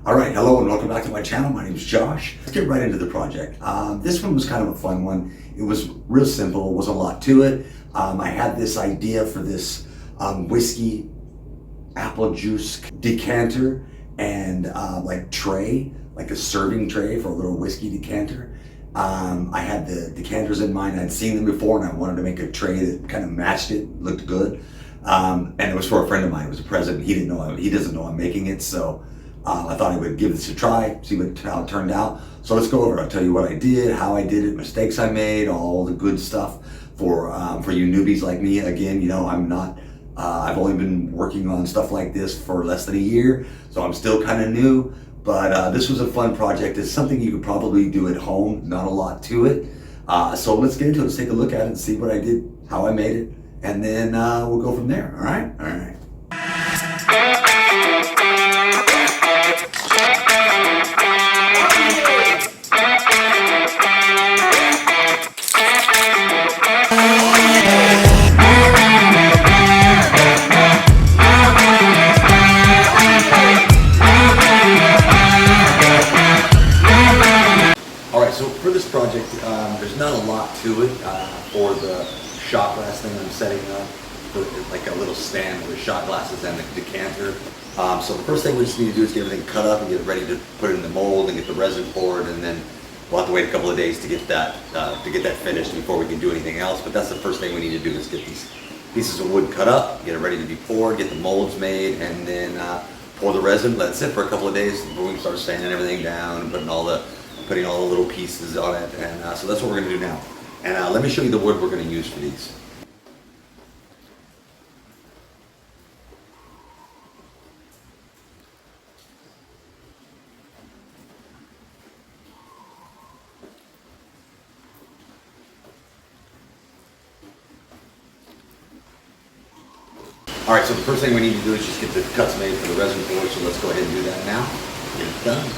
All right, hello and welcome back to my channel. My name is Josh. Let's get right into the project. This one was kind of a fun one. It was real simple, wasn't a lot to it. I had this idea for this whiskey apple juice decanter and like tray, like a serving tray for a little whiskey decanter. I had the decanters in mind. I'd seen them before and I wanted to make a tray that kind of matched it, looked good. And it was for a friend of mine. It was a present. He doesn't know I'm making it, so I thought I would give this a try, see how it turned out. So let's go over it. I'll tell you what I did, how I did it, mistakes I made, all the good stuff for you newbies like me. Again, you know, I've only been working on stuff like this for less than a year, so I'm still kind of new. But this was a fun project. It's something you could probably do at home, not a lot to it. So let's get into it. Let's take a look at it and see what I did, how I made it, and then we'll go from there. All right? All right. For this project, there's not a lot to it for the shot glass thing I'm setting up, like a little stand with shot glasses and the decanter. So the first thing we just need to do is get everything cut up and get it ready to put it in the mold and get the resin poured, and then we'll have to wait a couple of days to get that finished before we can do anything else. But that's the first thing we need to do is get these pieces of wood cut up, get it ready to be poured, get the molds made, and then pour the resin. Let it sit for a couple of days before we can start sanding everything down and putting all the little pieces on it, and so that's what we're going to do now. And let me show you the wood we're going to use for these. Alright, so the first thing we need to do is just get the cuts made for the resin pour, so let's go ahead and do that now. Get it done.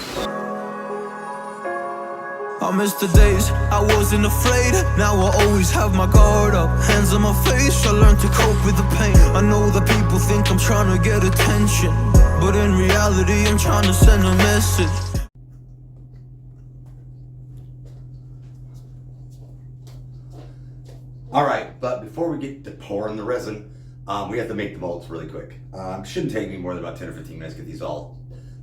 I miss the days I wasn't afraid. Now I always have my guard up, hands on my face. I learned to cope with the pain. I know that people think I'm trying to get attention, but in reality I'm trying to send a message. Alright, but before we get to pouring the resin, we have to make the molds really quick. Shouldn't take me more than about 10 or 15 minutes. Get these all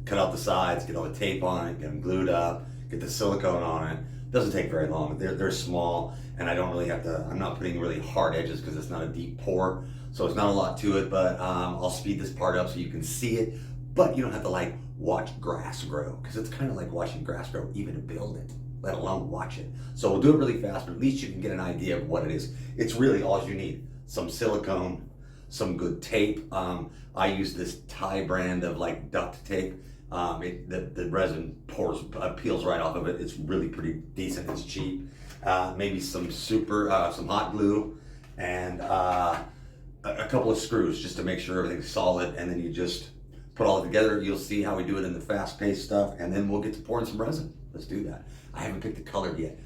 cut out the sides, get all the tape on it, get them glued up, get the silicone on it. Doesn't take very long. They're small, and I don't really have to, I'm not putting really hard edges because it's not a deep pour, so it's not a lot to it, but I'll speed this part up so you can see it, but you don't have to like watch grass grow, because it's kind of like watching grass grow even to build it, let alone watch it. So we'll do it really fast, but at least you can get an idea of what it is. It's really all you need. Some silicone, some good tape. I use this Thai brand of like duct tape. The resin peels right off of it. It's really pretty decent. It's cheap. Maybe some hot glue, and a couple of screws just to make sure everything's solid. And then you just put all it together. You'll see how we do it in the fast-paced stuff, and then we'll get to pouring some resin. Let's do that. I haven't picked the color yet.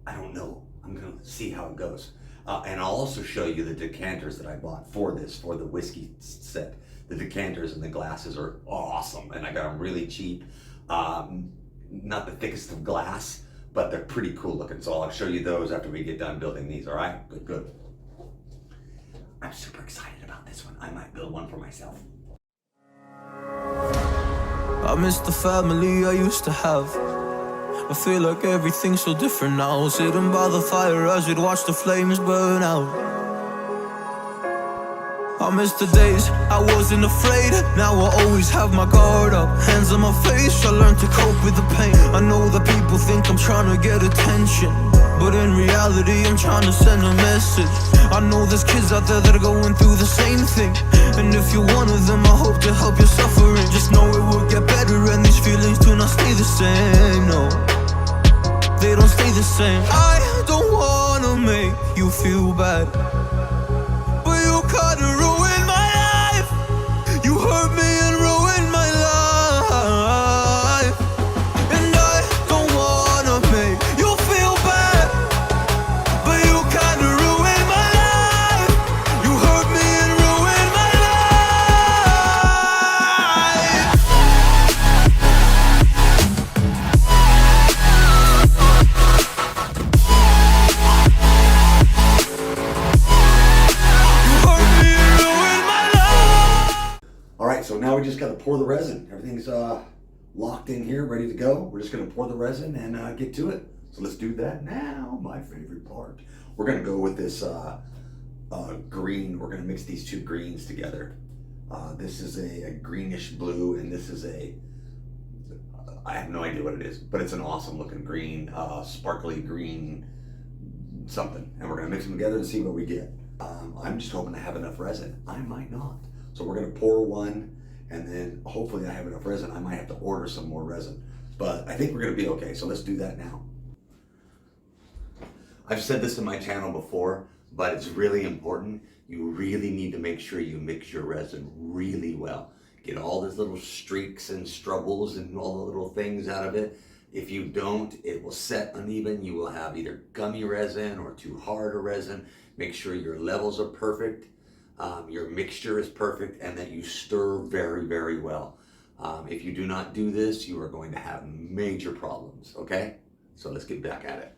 I don't know. I'm gonna see how it goes. And I'll also show you the decanters that I bought for the whiskey set. The decanters and the glasses are awesome, and I got them really cheap. Not the thickest of glass, but they're pretty cool looking. So I'll show you those after we get done building these, all right? Good, good. I'm super excited about this one. I might build one for myself. I miss the family I used to have. I feel like everything's so different now. Sitting by the fire as we'd watch the flames burn out. I miss the days I wasn't afraid. Now I always have my guard up, hands on my face. I learned to cope with the pain. I know that people think I'm trying to get attention, but in reality I'm trying to send a message. I know there's kids out there that are going through the same thing, and if you're one of them, I hope to help your suffering. Just know it will get better, and these feelings do not stay the same. No, they don't stay the same. I don't wanna make you feel bad, but you kinda ruin my life. You hurt me and ruined my life, and I don't wanna make you feel bad, but you kinda ruined my life. You hurt me and ruined my life. pour the resin. Everything's locked in here, ready to go. We're just gonna pour the resin and get to it. So let's do that now, my favorite part. We're gonna go with this green. We're gonna mix these two greens together. This is a greenish blue, and this is I have no idea what it is, but it's an awesome looking green, sparkly green something. And we're gonna mix them together and see what we get. I'm just hoping to have enough resin. I might not. So we're gonna pour one, and then hopefully I have enough resin. I might have to order some more resin, but I think we're gonna be okay. So let's do that now. I've said this in my channel before, but it's really important. You really need to make sure you mix your resin really well. Get all those little streaks and strubbles and all the little things out of it. If you don't, it will set uneven. You will have either gummy resin or too hard a resin. Make sure your levels are perfect, your mixture is perfect, and that you stir very, very well. If you do not do this, you are going to have major problems, okay? So let's get back at it.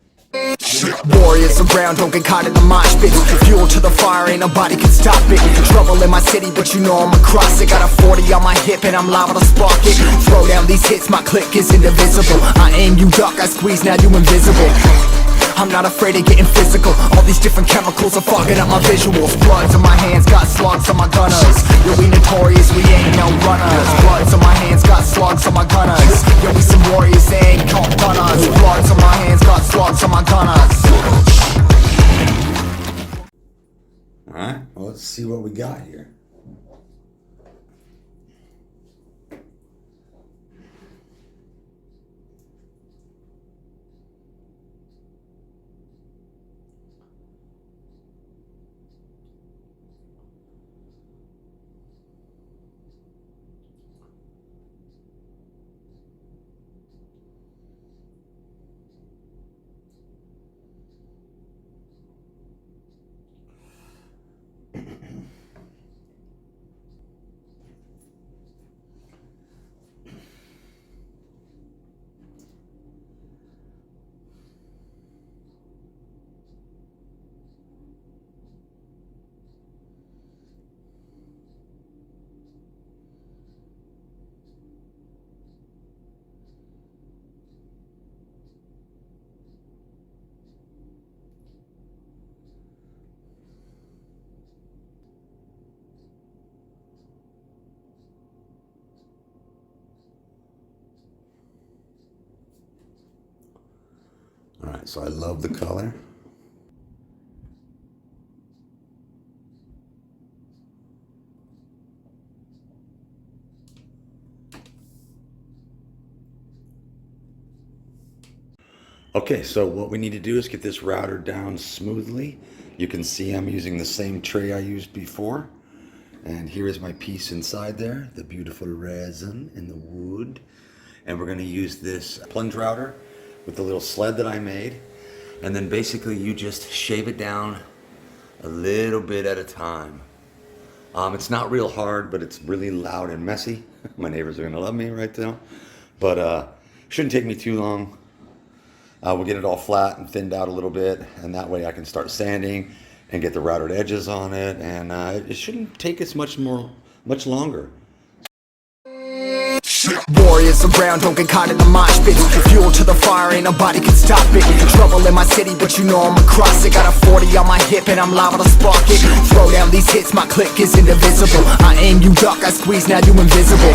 Warriors around, don't get caught in the mosh pit. Fuel to the fire, ain't nobody can stop it. Trouble in my city, but you know I'm across it. Got a 40 on my hip and I'm liable to spark it. Throw down these hits, my click is indivisible. I aim, you duck, I squeeze, now you invisible. I'm not afraid of getting physical. All these different chemicals are fogging up my visuals. Bloods on my hands, got slugs on my gunners. Yo, we notorious, we ain't no runners. Bloods on my hands, got slugs on my gunners. Yo, we some warriors, they ain't called gunners. Bloods on my hands, got slugs on my gunners. Alright, well, let's see what we got here. Alright, so I love the color. Okay, so what we need to do is get this router down smoothly. You can see I'm using the same tray I used before. And here is my piece inside there, the beautiful resin and the wood. And we're gonna use this plunge router with the little sled that I made. And then basically you just shave it down a little bit at a time. It's not real hard, but it's really loud and messy. My neighbors are gonna love me right now. But shouldn't take me too long. We'll get it all flat and thinned out a little bit, and that way I can start sanding and get the routed edges on it, and it shouldn't take us much longer. Warriors around, don't get caught in the mosh pit. Fuel to the fire, ain't nobody can stop it. Trouble in my city, but you know I'm across it. Got a 40 on my hip and I'm liable to spark it. Throw down these hits, my click is indivisible. I aim, you duck, I squeeze, now you invisible.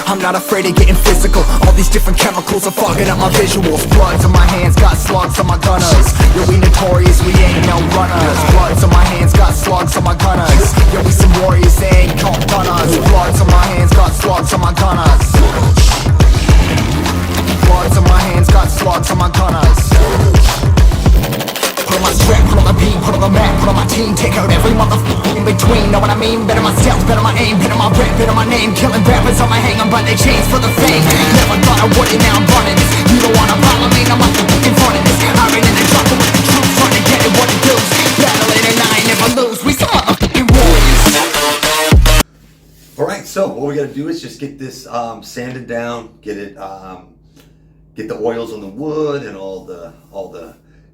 I'm not afraid of getting physical. All these different chemicals are fogging up my visuals. Bloods on my hands, got slugs on my gunners. Yo, we notorious, we ain't no runners. Bloods on my hands, got slugs on my gunners. Yo, we some warriors, they ain't called gunners. Bloods on my hands, got slugs on my gunners. Bloods on my hands, got slugs on my gunners. Put on my strap, put on the beam, put on the map, put on my team. Take out every motherfucker in between, know what I mean? Better myself, better my aim, better my rap, better my name. Killing rappers on my hang, I'm by their chains for the fame. Never thought I would it, now I'm running this. You don't wanna follow me, I'm up in front of this. I ran in the jungle with the troops, trying to get it what it does. Battling and I ain't never lose, we some motherfucking warriors. Alright, so what we gotta do is just get this sanded down, get it, get the oils on the wood and all the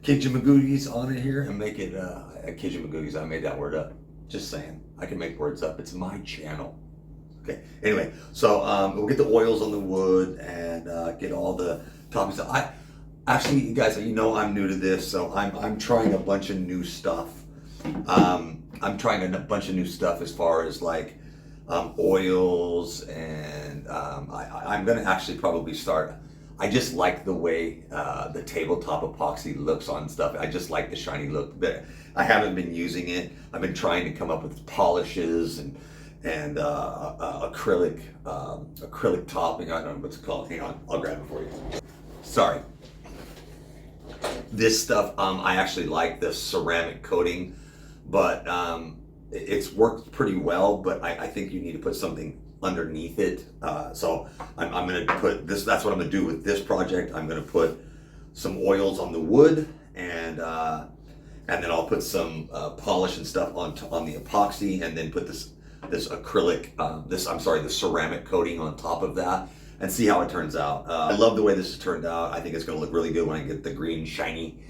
Kidjamagoogies on it here, and make it Kidjamagoogies. I made that word up. Just saying. I can make words up. It's my channel. Okay. Anyway, so we'll get the oils on the wood and get all the toppings. Actually, you guys, you know I'm new to this, so I'm trying a bunch of new stuff. I'm trying a bunch of new stuff as far as like oils, and I'm gonna actually probably start. I just like the way the tabletop epoxy looks on stuff. I just like the shiny look. But I haven't been using it. I've been trying to come up with polishes and acrylic topping. I don't know what's it called. Hang on, I'll grab it for you. Sorry. This stuff, I actually like the ceramic coating, but it's worked pretty well. But I think you need to put something underneath it. So I'm going to put this. That's what I'm going to do with this project. I'm going to put some oils on the wood, and then I'll put some polish and stuff on the epoxy, and then put this acrylic, the ceramic coating on top of that, and see how it turns out. I love the way this has turned out. I think it's going to look really good when I get the green shiny.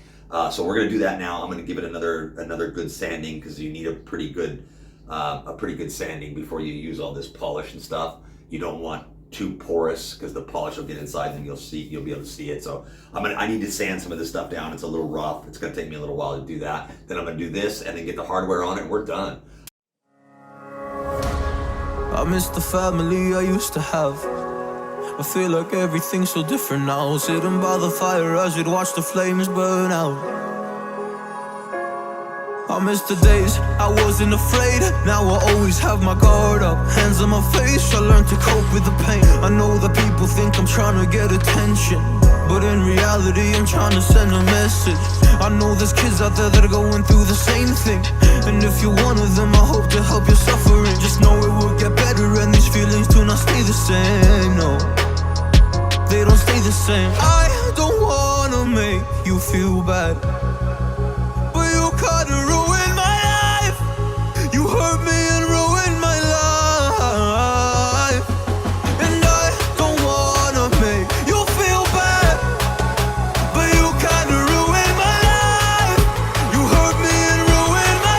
So we're going to do that now. I'm going to give it another good sanding, because you need a pretty good sanding before you use all this polish and stuff. You don't want too porous, because the polish will get inside and you'll be able to see it. So I need to sand some of this stuff down. It's a little rough. It's going to take me a little while to do that. Then I'm going to do this and then get the hardware on it. We're done. I miss the family I used to have. I feel like everything's so different now. Sitting by the fire as you'd watch the flames burn out. I miss the days I wasn't afraid. Now I always have my guard up, hands on my face. I learned to cope with the pain. I know that people think I'm trying to get attention, but in reality I'm trying to send a message. I know there's kids out there that are going through the same thing, and if you're one of them, I hope to help your suffering. Just know it will get better, and these feelings do not stay the same. No, they don't stay the same. I don't wanna make you feel bad, but you kinda ruined my life. You hurt me and ruined my life, and I don't wanna make you feel bad, but you kinda ruined my life. You hurt me and ruined my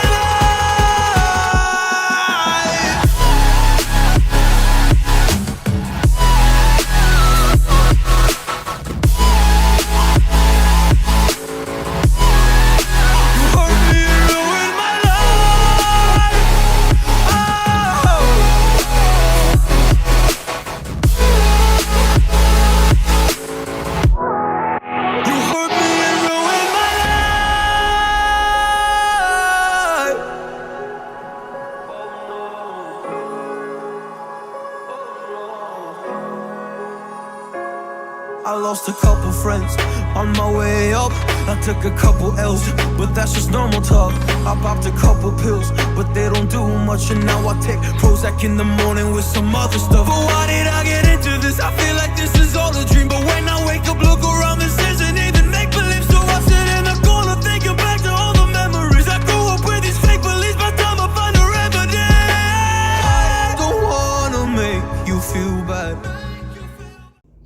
I lost a couple friends on my way up. I took a couple L's, but that's just normal talk. I popped a couple pills, but they don't do much. And now I take Prozac in the morning with some other stuff. But why did I get into this? I feel like this is all a dream. But when I wake up, look around, this isn't even make-believe. So I sit in the corner thinking back to all the memories. I grew up with these fake beliefs, by the time I find a remedy. I don't wanna make you feel bad.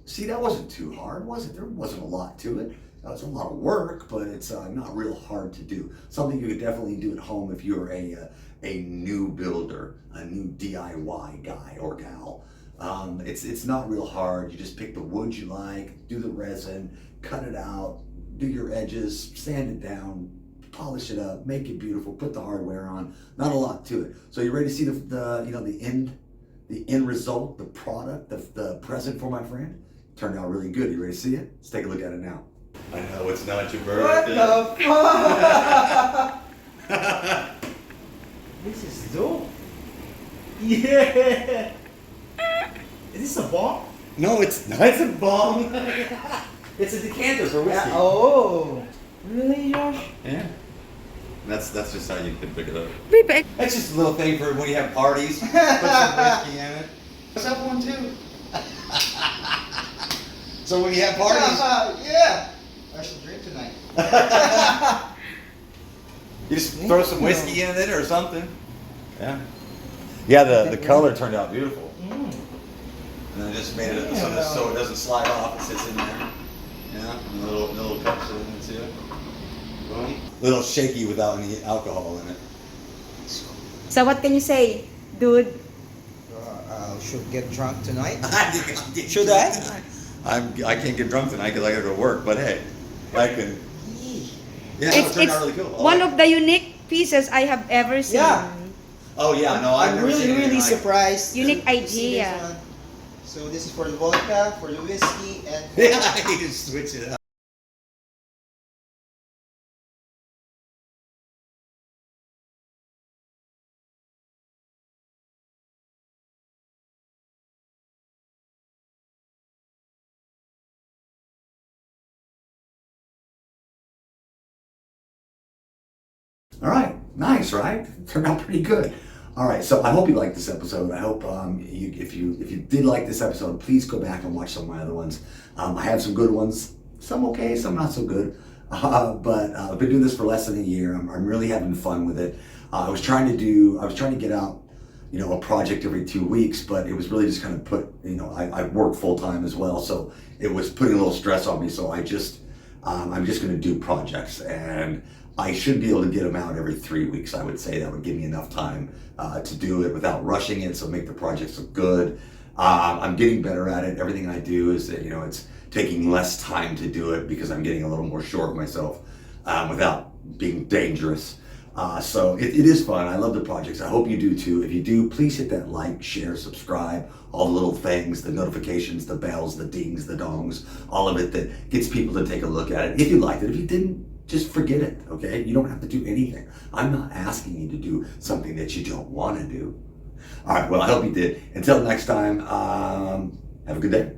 See, that wasn't too hard, was it? There wasn't a lot to it. It's a lot of work, but it's not real hard to do. Something you could definitely do at home if you're a new builder, a new DIY guy or gal. It's not real hard. You just pick the wood you like, do the resin, cut it out, do your edges, sand it down, polish it up, make it beautiful, put the hardware on. Not a lot to it. So you ready to see the end result, the product, the present for my friend? Turned out really good. You ready to see it? Let's take a look at it now. I know it's not your birthday. What the fuck? This is dope. Yeah. Is this a bomb? No, it's not. It's a bomb. It's a decanter for whiskey. Oh. Really, Josh? Yeah. That's just how you can pick it up. Big. That's just a little thing for when you have parties. Put some whiskey in it. What's that one too? So when you have parties, Yeah. I should drink tonight. you just throw some whiskey in it or something. Yeah. Yeah, the color turned out beautiful. And I just made it so it doesn't slide off. It sits in there. Yeah, and a little cups in it too. Boom. A little shaky without any alcohol in it. So what can you say, dude? should get drunk tonight. Should Should I? I can't get drunk tonight because I got to go to work. But hey, I can. Yeah, no, it turned out really cool. One of the unique pieces I have ever seen. Yeah. Oh yeah, no, I've I'm never really, seen anything really like it. surprised. Unique to see this idea. one. So this is for the vodka, for the whiskey, and Yeah, you can switch it up. All right, nice, right? Turned out pretty good. All right, so I hope you liked this episode. I hope if you did like this episode, please go back and watch some of my other ones. I have some good ones, some okay, some not so good. But I've been doing this for less than a year. I'm really having fun with it. I was trying to get out, a project every 2 weeks, but it was really just kind of I work full time as well, so it was putting a little stress on me. So I'm just going to do projects, and I should be able to get them out every 3 weeks. I would say that would give me enough time to do it without rushing it, so make the projects look good. I'm getting better at it. Everything I do is that, it's taking less time to do it because I'm getting a little more sure of myself without being dangerous. So it is fun. I love the projects. I hope you do too. If you do, please hit that like, share, subscribe, all the little things, the notifications, the bells, the dings, the dongs, all of it that gets people to take a look at it. If you liked it, if you didn't, just forget it, okay? You don't have to do anything. I'm not asking you to do something that you don't want to do. All right, well, I hope you did. Until next time, have a good day.